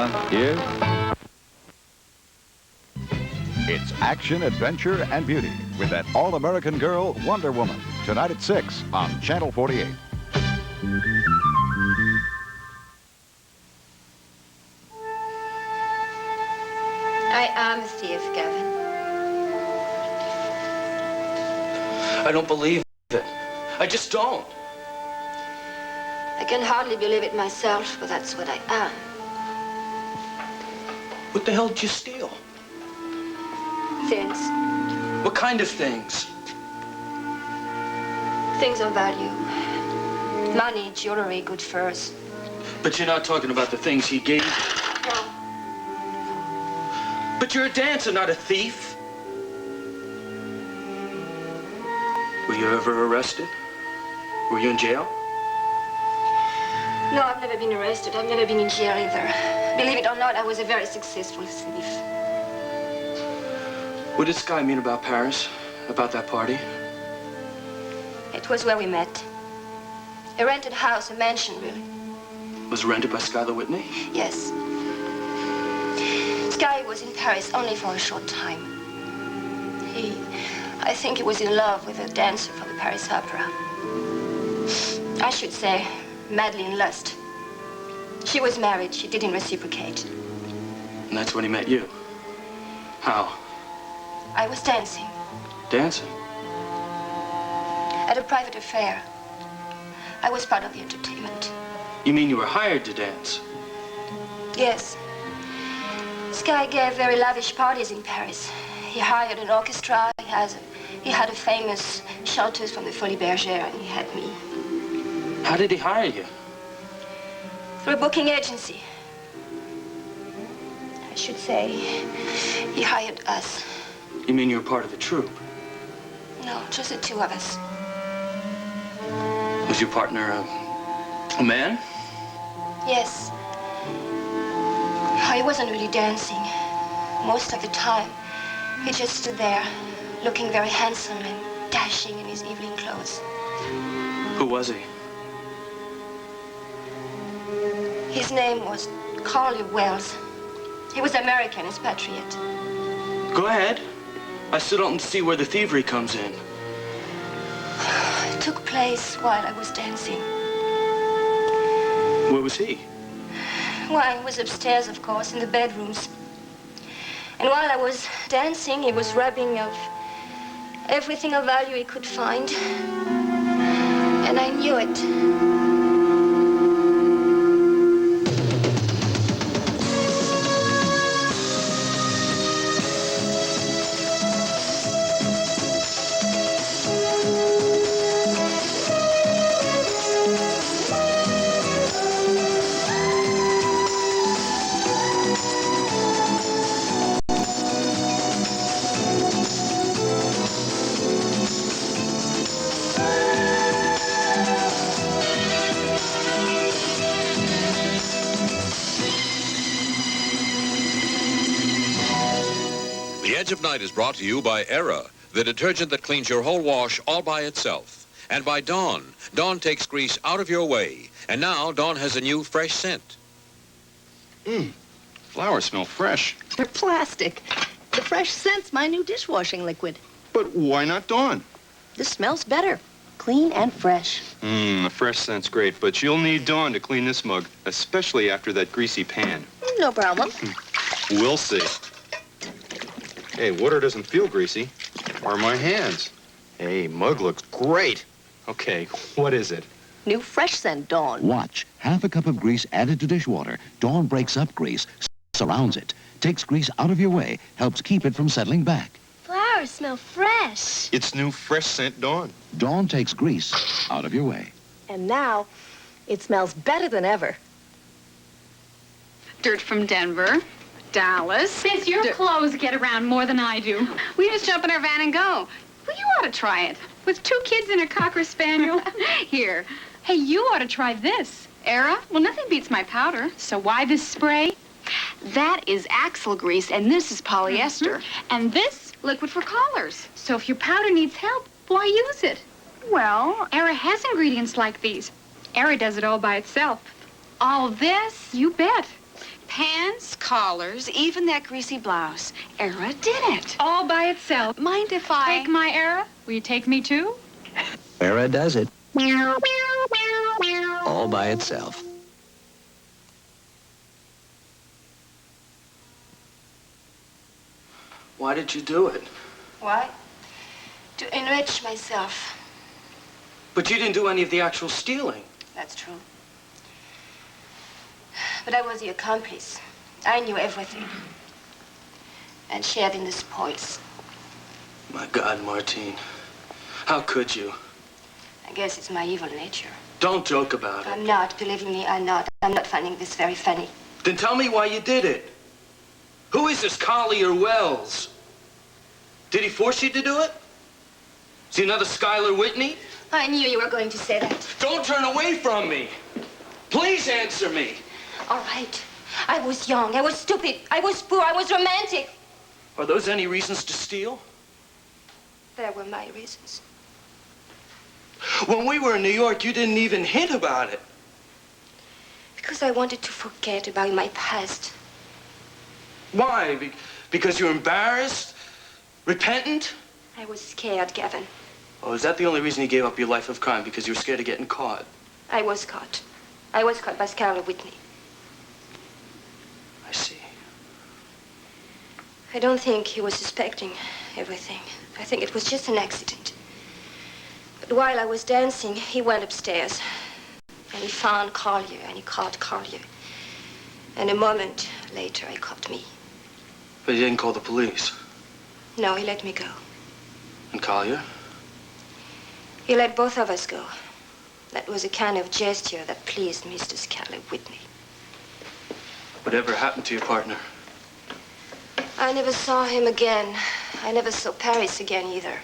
Era is... It's action, adventure, and beauty with that all-American girl, Wonder Woman. Tonight at 6 on Channel 48. I am a thief, Gavin. I don't believe it. I just don't. I can hardly believe it myself, but that's what I am. What the hell did you steal? Things. What kind of things? Things of value. Money, jewelry, good furs. But you're not talking about the things he gave you. No. But you're a dancer, not a thief. Were you ever arrested? Were you in jail? No, I've never been arrested. I've never been in jail either. Believe it or not, I was a very successful thief. What did Sky mean about Paris? About that party? It was where we met. A rented house, a mansion, really. Was it rented by Skylar Whitney? Yes. Sky was in Paris only for a short time. I think he was in love with a dancer from the Paris Opera. I should say, madly in lust. She was married. She didn't reciprocate. And that's when he met you. How? I was dancing. Dancing? At a private affair. I was part of the entertainment. You mean you were hired to dance? Yes. Sky gave very lavish parties in Paris. He hired an orchestra. He had a famous chanteuse from the Folies Bergère, and he had me. How did he hire you? Through a booking agency. I should say, he hired us. You mean you were part of the troupe? No, just the two of us. Was your partner a man? Yes. He wasn't really dancing. Most of the time, he just stood there, looking very handsome and dashing in his evening clothes. Who was he? His name was Carly Wells. He was American, expatriate. Go ahead. I still don't see where the thievery comes in. It took place while I was dancing. Where was he? Well, he was upstairs, of course, in the bedrooms. And while I was dancing, he was robbing of everything of value he could find. And I knew it. The Edge of Night is brought to you by Era, the detergent that cleans your whole wash all by itself. And by Dawn. Dawn takes grease out of your way. And now Dawn has a new fresh scent. Flowers smell fresh. They're plastic. The fresh scent's my new dishwashing liquid. But why not Dawn? This smells better. Clean and fresh. The fresh scent's great, but you'll need Dawn to clean this mug, especially after that greasy pan. No problem. We'll see. Hey, water doesn't feel greasy. Are my hands? Hey, mug looks great. Okay, what is it? New fresh scent, Dawn. Watch. Half a cup of grease added to dishwater. Dawn breaks up grease, surrounds it, takes grease out of your way, helps keep it from settling back. Flowers smell fresh. It's new fresh scent Dawn. Dawn takes grease out of your way. And now, it smells better than ever. Dirt from Denver, Dallas. Sis, your clothes get around more than I do. We just jump in our van and go. Well, you ought to try it. With 2 kids and a Cocker Spaniel. Here. Hey, you ought to try this. Era? Well, nothing beats my powder. So why this spray? That is axle grease, and this is polyester. And this? Liquid for collars. So if your powder needs help, why use it? Well, Era has ingredients like these. Era does it all by itself. all this? You bet. Pans, collars, even that greasy blouse. Era did it. All by itself. Mind if I... Take my Era? Will you take me too? Era does it. All by itself. Why did you do it? Why? To enrich myself. But you didn't do any of the actual stealing. That's true. But I was the accomplice. I knew everything. And shared in the spoils. My God, Martine. How could you? I guess it's my evil nature. Don't joke about it. I'm not. Believe me, I'm not. I'm not finding this very funny. Then tell me why you did it. Who is this Collier Wells? Did he force you to do it? Is he another Schuyler Whitney? I knew you were going to say that. Don't turn away from me. Please answer me. All right. I was young. I was stupid. I was poor. I was romantic. Are those any reasons to steal? There were my reasons. When we were in New York, you didn't even hint about it. Because I wanted to forget about my past. Why? Because you're embarrassed? Repentant? I was scared, Gavin. Oh, is that the only reason you gave up your life of crime? Because you were scared of getting caught? I was caught. I was caught by Schuyler Whitney. I see. I don't think he was suspecting everything. I think it was just an accident. But while I was dancing, he went upstairs. And he found Collier, and he caught Collier. And a moment later, I caught me. But he didn't call the police? No, he let me go. And Collier? He let both of us go. That was a kind of gesture that pleased Mr. Schuyler Whitney. Whatever happened to your partner? I never saw him again. I never saw Paris again either.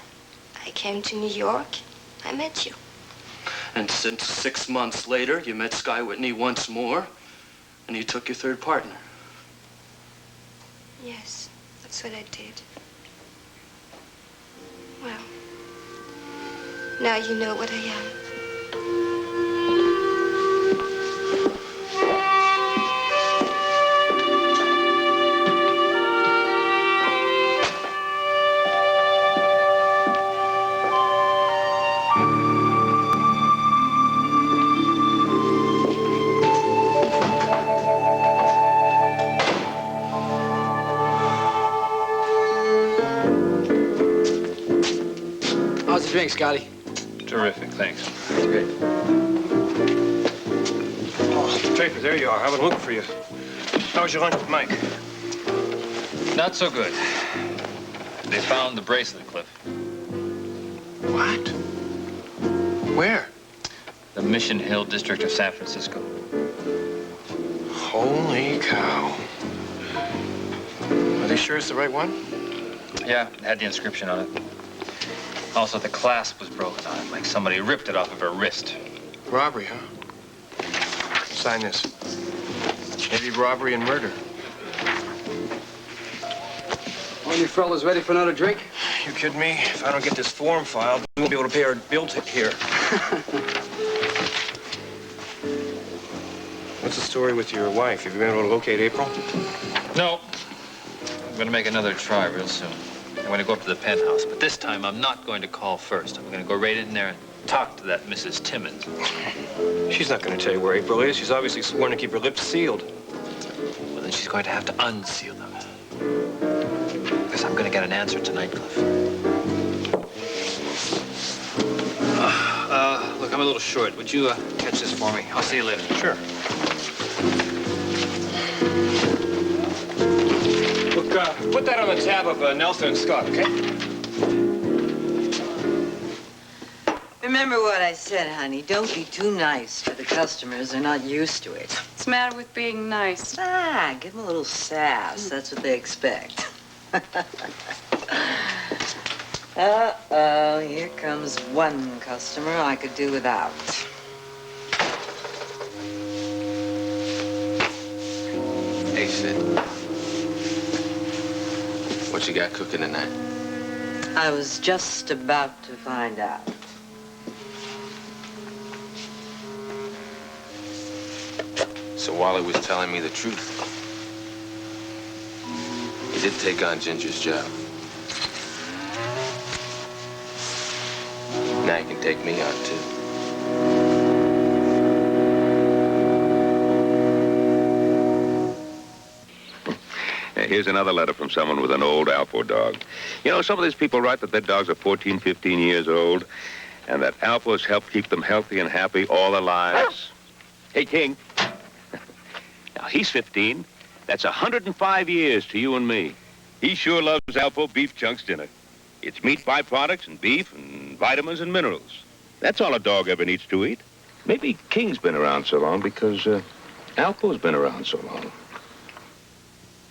I came to New York. I met you. And since 6 months later, you met Schuyler Whitney once more, and you took your third partner. Yes, that's what I did. Well, now you know what I am. How's the drink, Scotty? Terrific, thanks. That's great. Oh, Draper, there you are. I've been looking for you. How was your lunch with Mike? Not so good. They found the bracelet, Cliff. What? Where? The Mission Hill district of San Francisco. Holy cow. Are they sure it's the right one? Yeah, it had the inscription on it. Also, the clasp was broken on it, like somebody ripped it off of her wrist. Robbery, huh? Sign this. Maybe robbery and murder. All you fellas ready for another drink? You kidding me? If I don't get this form filed, we won't be able to pay our bill here. What's the story with your wife? Have you been able to locate April? No. I'm going to make another try real soon. I'm going to go up to the penthouse, but this time I'm not going to call first. I'm going to go right in there and talk to that Mrs. Timmons. She's not going to tell you where April is. She's obviously sworn to keep her lips sealed. Well, then she's going to have to unseal them. Because I'm going to get an answer tonight, Cliff. Look, I'm a little short. Would you catch this for me? I'll see you later. Sure. Look, put that on the tab of Nelson and Scott, okay? Remember what I said, honey. Don't be too nice to the customers. They're not used to it. What's the matter with being nice? Give them a little sass. That's what they expect. Uh-oh, here comes one customer I could do without. Hey, Sid. What you got cooking tonight? I was just about to find out. So Wally was telling me the truth. You did take on Ginger's job. Now you can take me on, too. Here's another letter from someone with an old Alpo dog. You know, some of these people write that their dogs are 14, 15 years old, and that Alpos help keep them healthy and happy all their lives. Hey, King. Now, he's 15. That's 105 years to you and me. He sure loves Alpo beef chunks dinner. It's meat byproducts and beef and vitamins and minerals. That's all a dog ever needs to eat. Maybe King's been around so long because Alpo's been around so long.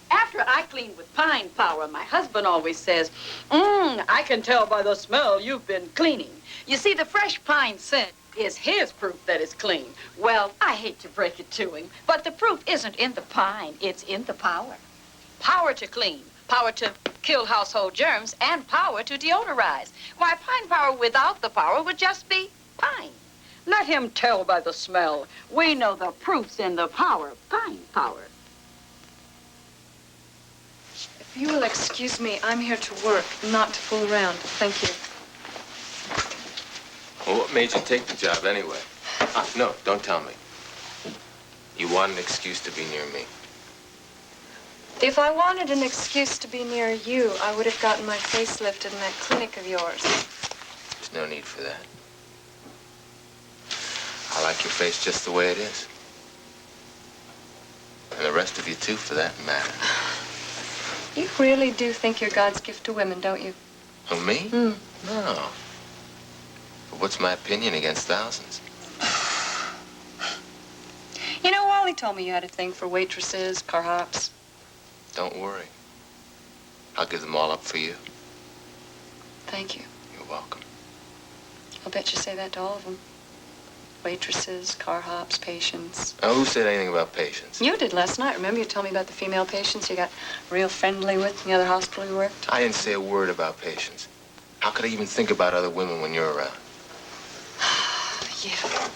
After I clean with pine power, my husband always says, I can tell by the smell you've been cleaning. You see, the fresh pine scent is his proof that it's clean. Well, I hate to break it to him, but the proof isn't in the pine, it's in the power. Power to clean, power to kill household germs, and power to deodorize. Why, pine power without the power would just be pine. Let him tell by the smell. We know the proof's in the power, pine power. If you will excuse me, I'm here to work, not to fool around. Thank you. Well, what made you take the job anyway? No, don't tell me. You want an excuse to be near me. If I wanted an excuse to be near you, I would have gotten my face lifted in that clinic of yours. There's no need for that. I like your face just the way it is. And the rest of you, too, for that matter. You really do think you're God's gift to women, don't you? Who, me? No. But what's my opinion against thousands? You know, Wally told me you had a thing for waitresses, car hops. Don't worry. I'll give them all up for you. Thank you. You're welcome. I'll bet you say that to all of them. Waitresses, car hops, patients. Now, who said anything about patients? You did last night. Remember you told me about the female patients you got real friendly with in the other hospital you worked? I didn't say a word about patients. How could I even think about other women when you're around? Yeah,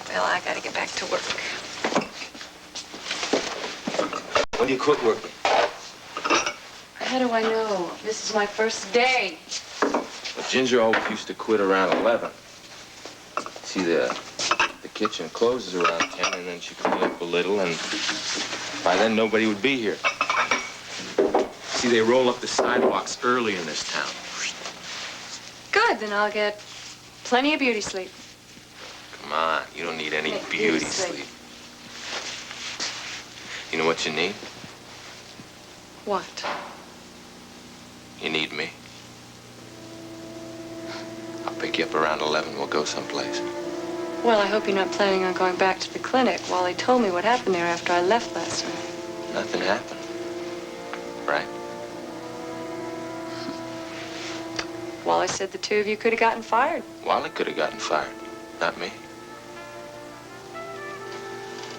well, I gotta get back to work. When do you quit working? How do I know? This is my first day. Well, Ginger always used to quit around 11. See, the kitchen closes around 10, and then she clean up a little, and by then nobody would be here. See, they roll up the sidewalks early in this town. Good, then I'll get plenty of beauty sleep. Come on, you don't need any beauty sleep. You know what you need? What? You need me. I'll pick you up around 11. We'll go someplace. Well, I hope you're not planning on going back to the clinic. Wally told me what happened there after I left last night. Nothing happened. Right? Wally said the two of you could have gotten fired. Wally could have gotten fired. Not me.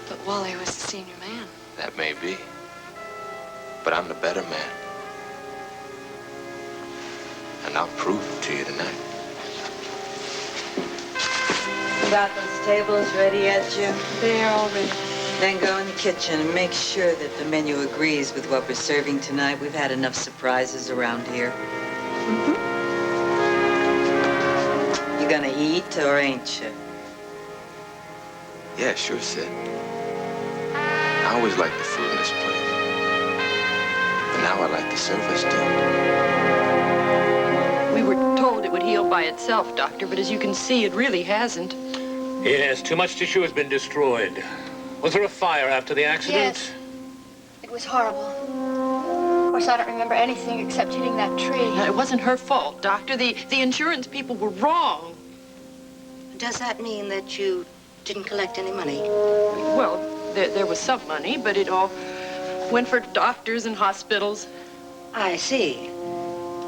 But Wally was the senior man. That may be. But I'm the better man. And I'll prove it to you tonight. You got those tables ready yet, Jim? They are all ready. Then go in the kitchen and make sure that the menu agrees with what we're serving tonight. We've had enough surprises around here. Mm-hmm. You gonna eat or ain't you? Yeah, sure, Sid. I always liked the food in this place. But now I like the service, too. We were told it would heal by itself, Doctor, but as you can see, it really hasn't. Yes, too much tissue has been destroyed. Was there a fire after the accident? Yes. It was horrible. Of course, I don't remember anything except hitting that tree. No, it wasn't her fault, Doctor. The insurance people were wrong. Does that mean that you didn't collect any money? Well, there was some money, but it all went for doctors and hospitals. I see.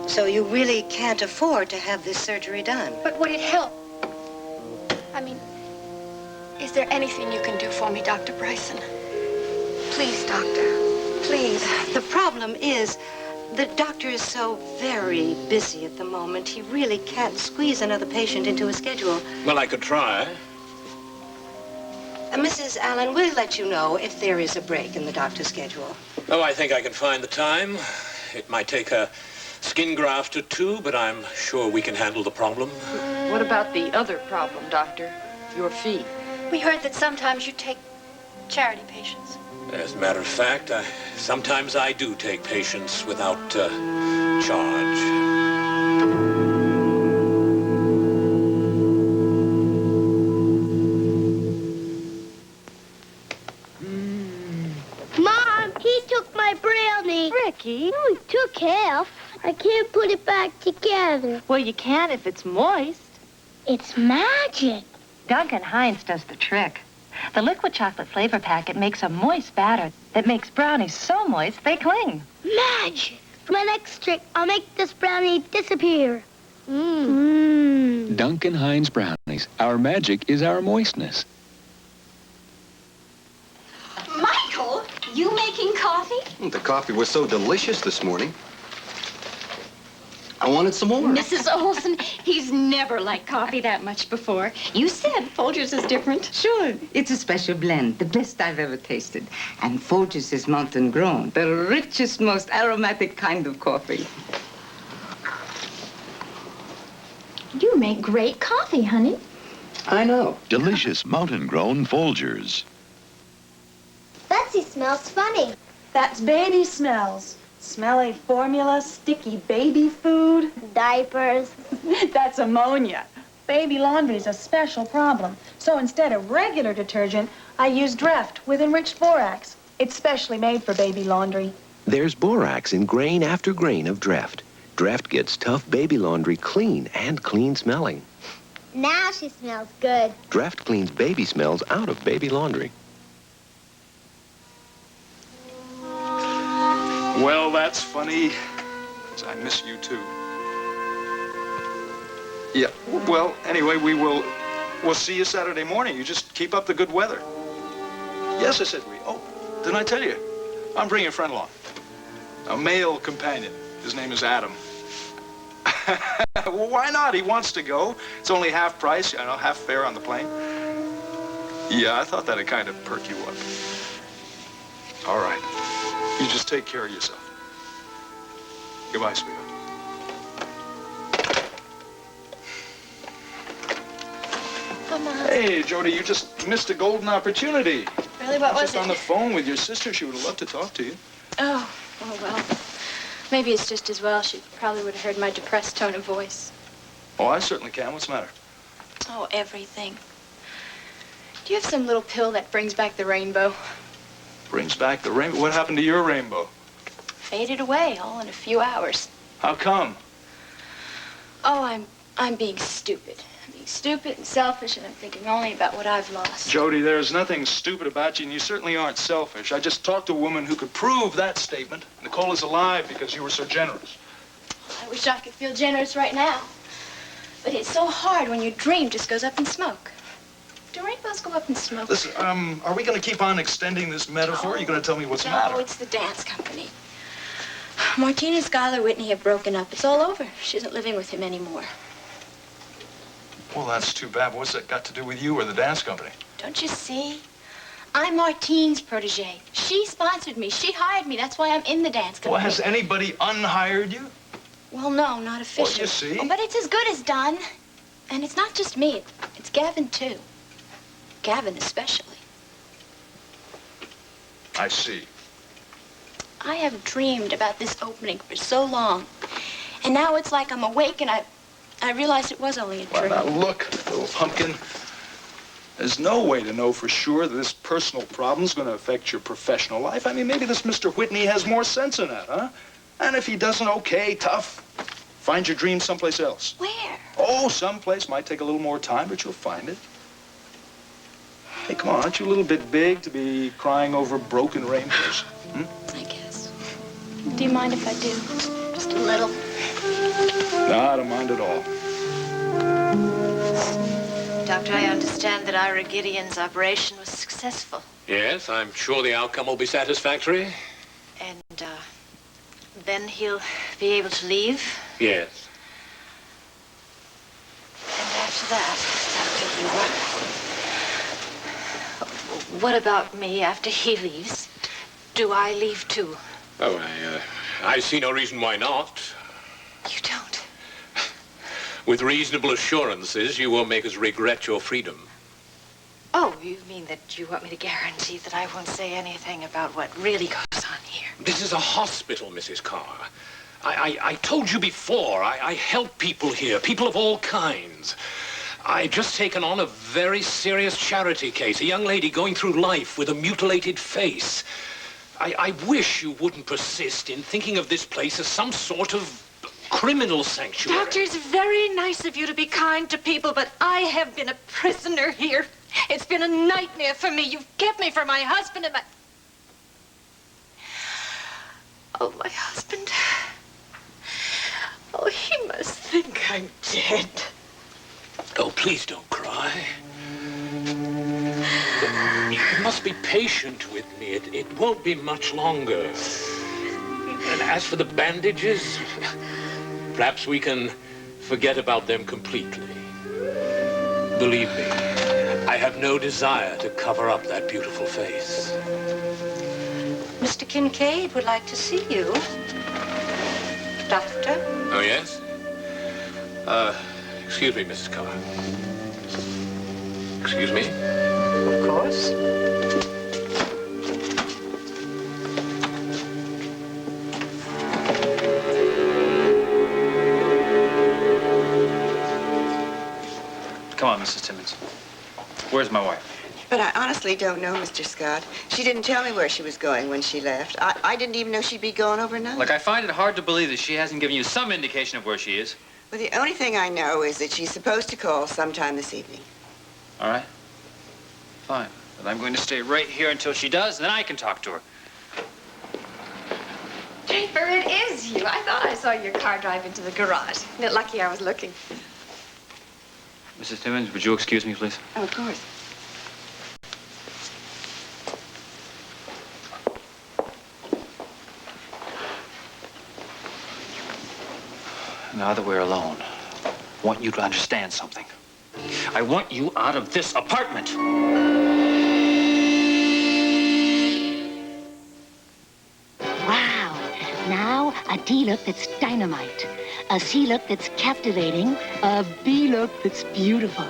So you really can't afford to have this surgery done. But would it help? I mean, is there anything you can do for me, Dr. Bryson? Please, Doctor. Please. The problem is, the doctor is so very busy at the moment, he really can't squeeze another patient into his schedule. Well, I could try. Mrs. Allen, we'll let you know if there is a break in the doctor's schedule. Oh, I think I can find the time. It might take a skin graft or two, but I'm sure we can handle the problem. What about the other problem, Doctor? Your fee. We heard that sometimes you take charity patients. As a matter of fact, sometimes I do take patients without charge. Mom, he took my brownie. Ricky. Oh, he took half. I can't put it back together. Well, you can if it's moist. It's magic. Duncan Hines does the trick. The liquid chocolate flavor packet makes a moist batter that makes brownies so moist they cling. Magic. For my next trick, I'll make this brownie disappear. Duncan Hines brownies. Our magic is our moistness. Michael, you making coffee? The coffee was so delicious this morning. I wanted some more. Mrs. Olson, he's never liked coffee that much before. You said Folgers is different. Sure. It's a special blend, the best I've ever tasted. And Folgers is mountain grown, the richest, most aromatic kind of coffee. You make great coffee, honey. I know. Delicious mountain-grown Folgers. Betsy smells funny. That's baby smells. Smelly formula, sticky baby food. Diapers. That's ammonia. Baby laundry is a special problem. So instead of regular detergent, I use Dreft with enriched borax. It's specially made for baby laundry. There's borax in grain after grain of Dreft. Dreft gets tough baby laundry clean and clean smelling. Now she smells good. Dreft cleans baby smells out of baby laundry. Well, that's funny, 'cause I miss you too. Yeah, well, anyway, we'll see you Saturday morning. You just keep up the good weather. Yes, I said we. Oh, didn't I tell you? I'm bringing a friend along. A male companion. His name is Adam. Well, why not? He wants to go. It's only half price, you know, half fare on the plane. Yeah, I thought that'd kind of perk you up. All right. You just take care of yourself. Goodbye, sweetheart. Come on. Hey, Jody, you just missed a golden opportunity. Really? What was Just it? on the phone with your sister. She would have loved to talk to you. Oh, well. Maybe it's just as well. She probably would have heard my depressed tone of voice. Oh, I certainly can. What's the matter? Oh, everything. Do you have some little pill that brings back the rainbow? Brings back the rainbow. What happened to your rainbow? Faded away all in a few hours. How come? Oh, I'm being stupid. I'm being stupid and selfish, and I'm thinking only about what I've lost. Jody, there's nothing stupid about you, and you certainly aren't selfish. I just talked to a woman who could prove that statement. Nicole is alive because you were so generous. I wish I could feel generous right now. But it's so hard when your dream just goes up in smoke. Do rainbows go up in smoke? Listen, are we going to keep on extending this metaphor? Or are you going to tell me what's the No, matter? it's the dance company. Martina and Skylar Whitney have broken up. It's all over. She isn't living with him anymore. Well, that's too bad. What's that got to do with you or the dance company? Don't you see? I'm Martine's protege. She sponsored me. She hired me. That's why I'm in the dance company. Well, has anybody unhired you? Well, no, not officially. Well, you see? Oh, but it's as good as done. And it's not just me. It's Gavin, too. Gavin especially. I see. I have dreamed about this opening for so long. And now it's like I'm awake and I realized it was only a dream. Well, now look, little pumpkin. There's no way to know for sure that this personal problem's going to affect your professional life. I mean, maybe this Mr. Whitney has more sense in that, huh? And if he doesn't, okay, tough. Find your dream someplace else. Where? Oh, someplace. Might take a little more time, but you'll find it. Hey, come on, aren't you a little bit big to be crying over broken rainbows? I guess. Do you mind if I do? Just a little. No, I don't mind at all. Doctor, I understand that Ira Gideon's operation was successful. Yes, I'm sure the outcome will be satisfactory. And, then he'll be able to leave? Yes. And after that, Dr. Huber, what about me after he leaves? Do I leave too? Oh, I see no reason why not. You don't? With reasonable assurances, you won't make us regret your freedom. Oh, you mean that you want me to guarantee that I won't say anything about what really goes on here? This is a hospital, Mrs. Carr. I told you before, I help people here, people of all kinds. I've just taken on a very serious charity case, a young lady going through life with a mutilated face. I wish you wouldn't persist in thinking of this place as some sort of criminal sanctuary. Doctor, it's very nice of you to be kind to people, but I have been a prisoner here. It's been a nightmare for me. You've kept me from my husband and my... Oh, my husband. Oh, he must think I'm dead. Oh, please don't cry. You must be patient with me. It won't be much longer. And as for the bandages, perhaps we can forget about them completely. Believe me, I have no desire to cover up that beautiful face. Mr. Kincaid would like to see you. Doctor? Oh, yes? Excuse me, Mrs. Carr. Excuse me? Of course. Come on, Mrs. Timmons. Where's my wife? But I honestly don't know, Mr. Scott. She didn't tell me where she was going when she left. I didn't even know she'd be gone overnight. Look, I find it hard to believe that she hasn't given you some indication of where she is. Well, the only thing I know is that she's supposed to call sometime this evening. All right. Fine. But I'm going to stay right here until she does, and then I can talk to her. Draper, it is you. I thought I saw your car drive into the garage. Isn't it lucky I was looking? Mrs. Timmons, would you excuse me, please? Oh, of course. Now that we're alone, I want you to understand something. I want you out of this apartment. Wow. Now, a D look that's dynamite. A C look that's captivating. A B look that's beautiful.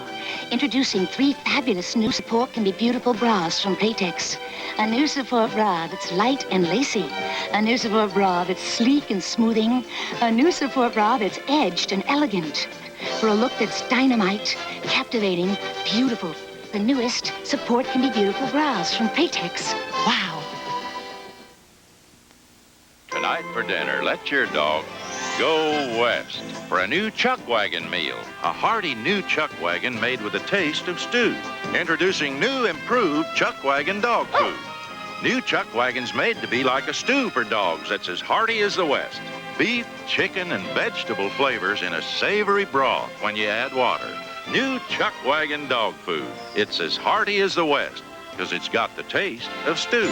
Introducing 3 fabulous new support can be beautiful bras from Paytex. A new support bra that's light and lacy. A new support bra that's sleek and smoothing. A new support bra that's edged and elegant. For a look that's dynamite, captivating, beautiful. The newest support can be beautiful bras from Paytex. Wow. Tonight for dinner, let your dog go west for a new chuck wagon meal. A hearty new chuck wagon made with a taste of stew. Introducing new improved chuck wagon dog food. New chuck wagons made to be like a stew for dogs that's as hearty as the West. Beef, chicken, and vegetable flavors in a savory broth when you add water. New chuck wagon dog food. It's as hearty as the West because it's got the taste of stew.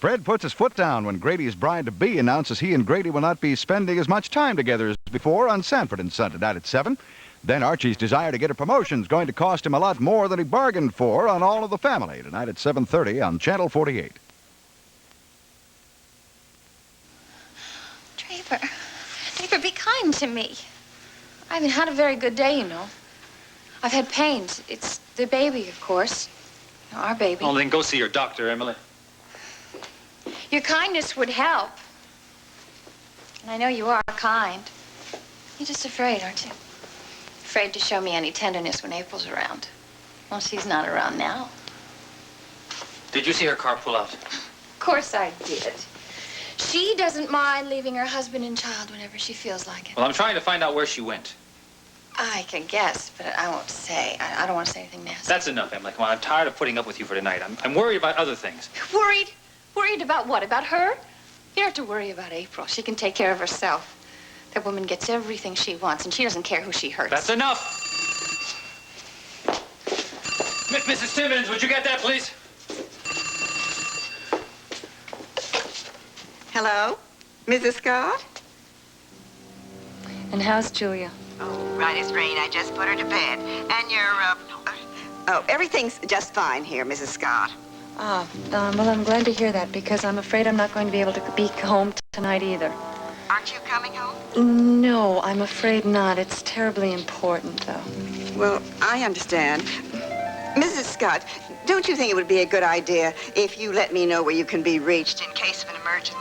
Fred puts his foot down when Grady's bride-to-be announces he and Grady will not be spending as much time together as before on Sanford and Son tonight at 7. Then Archie's desire to get a promotion is going to cost him a lot more than he bargained for on All of the Family tonight at 7:30 on Channel 48. Draper, be kind to me. I haven't had a very good day, you know. I've had pains. It's the baby, of course. Our baby. Oh, then go see your doctor, Emily. Your kindness would help. And I know you are kind. You're just afraid, aren't you? Afraid to show me any tenderness when April's around. Well, she's not around now. Did you see her car pull out? Of course I did. She doesn't mind leaving her husband and child whenever she feels like it. Well, I'm trying to find out where she went. I can guess, but I won't say. I don't want to say anything nasty. That's enough, Emily. Come on, I'm tired of putting up with you for tonight. I'm worried about other things. Worried? Worried about what? About her? You don't have to worry about April. She can take care of herself. That woman gets everything she wants, and she doesn't care who she hurts. That's enough! Mrs. Timmons, would you get that, please? Hello? Mrs. Scott? And how's Julia? Oh, right as rain. I just put her to bed. And your, oh, everything's just fine here, Mrs. Scott. Well, I'm glad to hear that because I'm afraid I'm not going to be able to be home tonight either. Aren't you coming home? No, I'm afraid not. It's terribly important, though. Well, I understand. Mrs. Scott, don't you think it would be a good idea if you let me know where you can be reached in case of an emergency?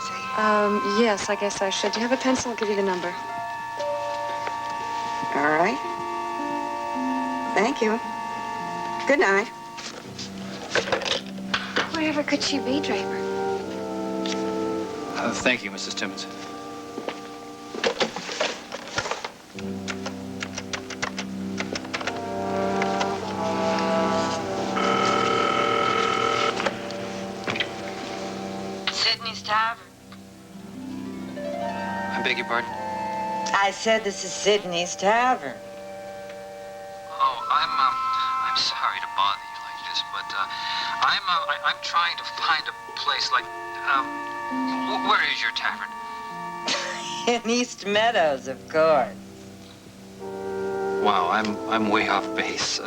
Yes, I guess I should. Do you have a pencil? I'll give you the number. All right. Thank you. Good night. Wherever could she be, Draper? Thank you, Mrs. Timmons. Sydney's Tavern. I beg your pardon? I said this is Sydney's Tavern. Oh, I'm sorry to bother you like this, but I'm trying to find a place like, where is your tavern? In East Meadows, of course. Wow, I'm way off base.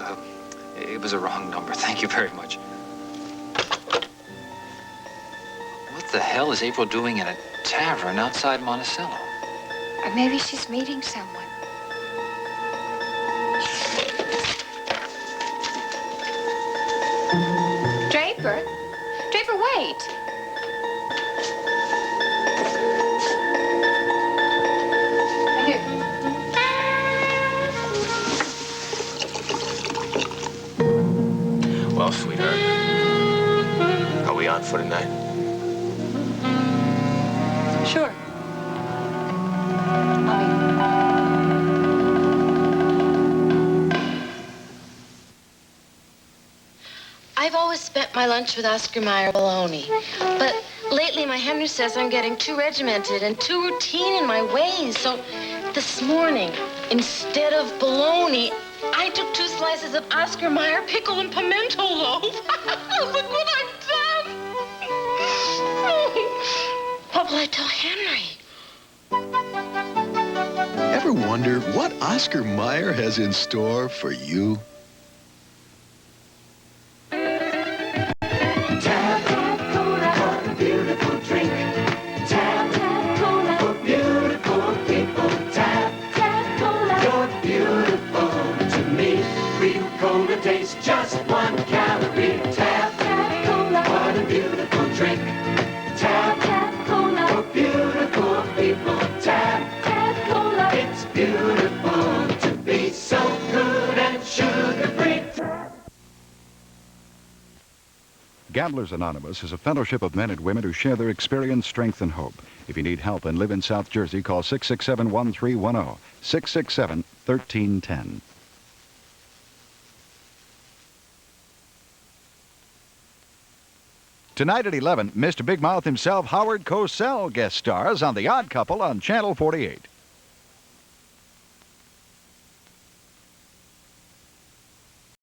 It was a wrong number. Thank you very much. What the hell is April doing in a tavern outside Monticello? Or maybe she's meeting someone. Draper? Draper, wait. Well, sweetheart, are we on for tonight? Sure. I've always spent my lunch with Oscar Mayer bologna, but lately my Henry says I'm getting too regimented and too routine in my ways. So this morning, instead of bologna, I took 2 slices of Oscar Mayer pickle and pimento loaf. Look what I've done! What will I tell Henry? Ever wonder what Oscar Mayer has in store for you? Just 1 calorie. Tap Cola. What a beautiful drink. Tap Cola. For beautiful people. Tap Cola. It's beautiful to be so good and sugar-free. Gamblers Anonymous is a fellowship of men and women who share their experience, strength, and hope. If you need help and live in South Jersey, call 667-1310, 667-1310. Tonight at 11, Mr. Big Mouth himself, Howard Cosell, guest stars on The Odd Couple on Channel 48.